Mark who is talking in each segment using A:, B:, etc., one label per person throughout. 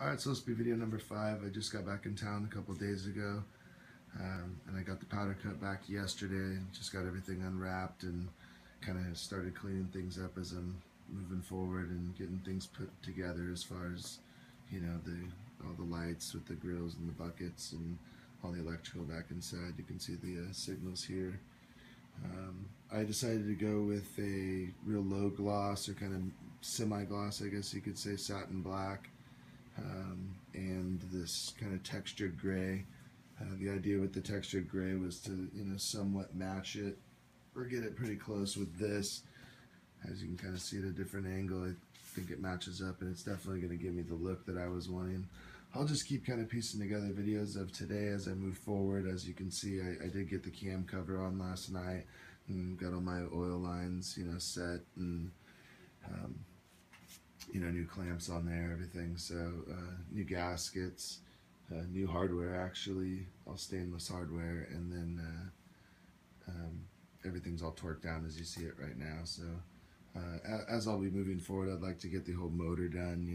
A: Alright, so this will be video number 5. I just got back in town a couple days ago, and I got the powder coat back yesterday. Just got everything unwrapped and kind of started cleaning things up as I'm moving forward and getting things put together as far as, all the lights with the grills and the buckets and all the electrical back inside. You can see the signals here. I decided to go with a real low gloss or kind of semi-gloss, I guess you could say, satin black. And this kind of textured gray. The idea with the textured gray was to somewhat match it or get it pretty close with this. As you can kind of see at a different angle, I think it matches up, and it's definitely going to give me the look that I was wanting. I'll just keep kind of piecing together videos of today as I move forward. As you can see, I did get the cam cover on last night and got all my oil lines set, and new clamps on there, everything. So new gaskets, new hardware, actually, all stainless hardware, and then everything's all torqued down as you see it right now. So as I'll be moving forward, I'd like to get the whole motor done,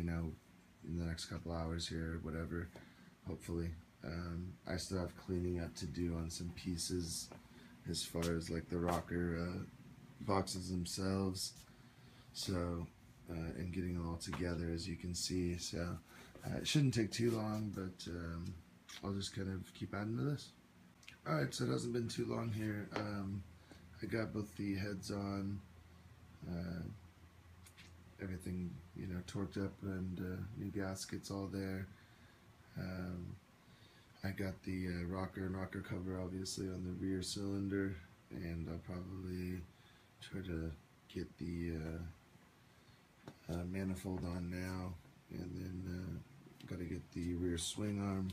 A: in the next couple hours here, whatever, hopefully. I still have cleaning up to do on some pieces as far as like the rocker boxes themselves. So and getting it all together, as you can see. So it shouldn't take too long, but I'll just kind of keep adding to this. Alright, so it hasn't been too long here. I got both the heads on, everything torqued up, and new gaskets all there. I got the rocker and rocker cover obviously on the rear cylinder, and I'll probably try to get the manifold on now, and then got to get the rear swing arm,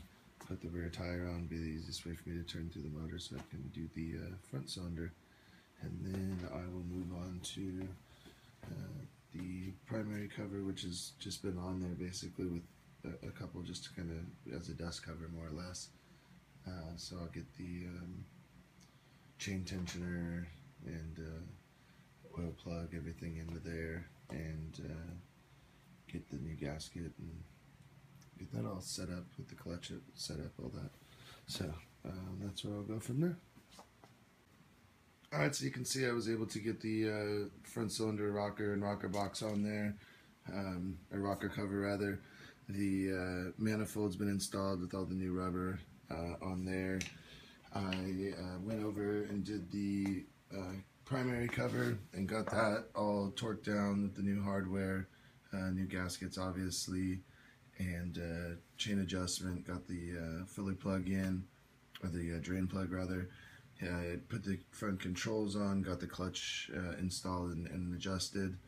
A: put the rear tire on. Be the easiest way for me to turn through the motor so I can do the front cylinder, and then I will move on to the primary cover, which has just been on there basically with a couple just to kind of as a dust cover more or less. So I'll get the chain tensioner and oil plug, everything into there, and get the new gasket and get that all set up with the clutch set up, all that. So that's where I'll go from there. Alright, so you can see I was able to get the front cylinder rocker and rocker box on there, a rocker cover rather. The manifold's been installed with all the new rubber on there. I went over and did the primary cover and got that all torqued down with the new hardware, new gaskets obviously, and chain adjustment. Got the filler plug in, or the drain plug rather. I put the front controls on, got the clutch installed and adjusted.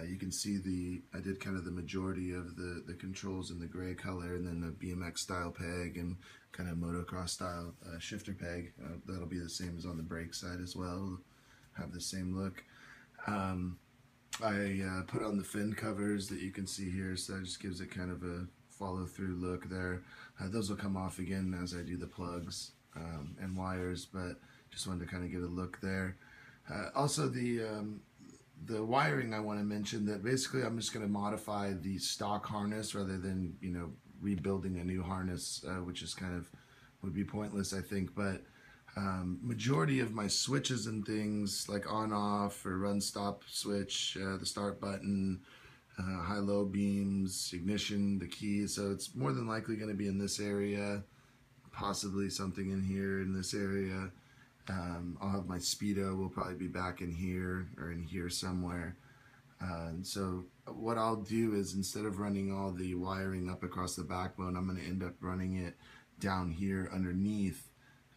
A: You can see I did kind of the majority of the controls in the gray color, and then the BMX style peg and kind of motocross style shifter peg. That'll be the same as on the brake side as well, have the same look. I put on the fin covers that you can see here, so that just gives it kind of a follow through look there. Those will come off again as I do the plugs and wires, but just wanted to kind of get a look there. Also the wiring, I want to mention that basically I'm just going to modify the stock harness rather than rebuilding a new harness, which is kind of would be pointless, I think. But majority of my switches and things like on off or run stop switch, the start button, high low beams, ignition, the keys, so it's more than likely going to be in this area, possibly something in here in this area. I'll have my speedo will probably be back in here or in here somewhere. And so what I'll do is, instead of running all the wiring up across the backbone, I'm going to end up running it down here underneath,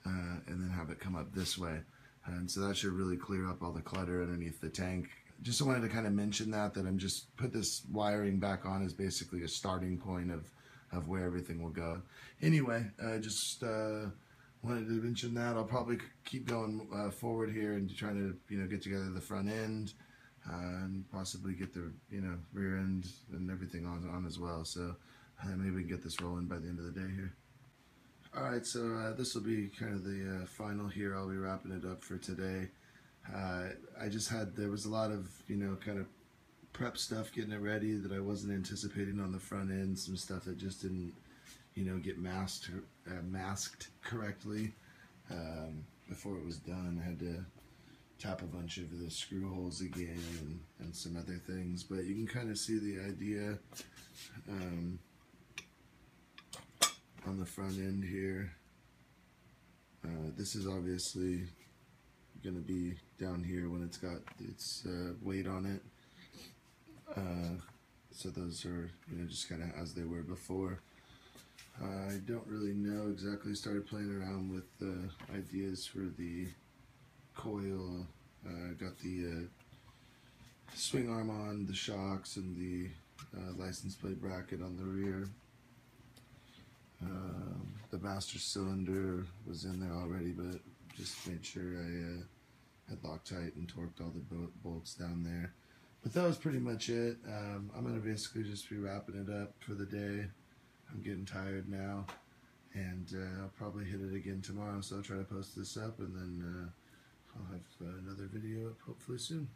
A: and then have it come up this way. And so that should really clear up all the clutter underneath the tank. Just wanted to kind of mention that I'm just put this wiring back on as basically a starting point of where everything will go. Anyway, just wanted to mention that. I'll probably keep going forward here and trying to get together the front end and possibly get the rear end and everything on as well. So maybe we can get this rolling by the end of the day here. Alright, so this will be kind of the final here. I'll be wrapping it up for today. There was a lot of kind of prep stuff, getting it ready that I wasn't anticipating on the front end, some stuff that just didn't, get masked correctly before it was done. I had to tap a bunch of the screw holes again and some other things, but you can kind of see the idea on the front end here. This is obviously going to be down here when it's got its weight on it. So those are, just kind of as they were before. I don't really know exactly. Started playing around with the ideas for the coil. Got the swing arm on, the shocks, and the license plate bracket on the rear. The master cylinder was in there already, but just made sure I had Loctite and torqued all the bolts down there. But that was pretty much it. I'm going to basically just be wrapping it up for the day. I'm getting tired now, and I'll probably hit it again tomorrow, so I'll try to post this up, and then I'll have another video up hopefully soon.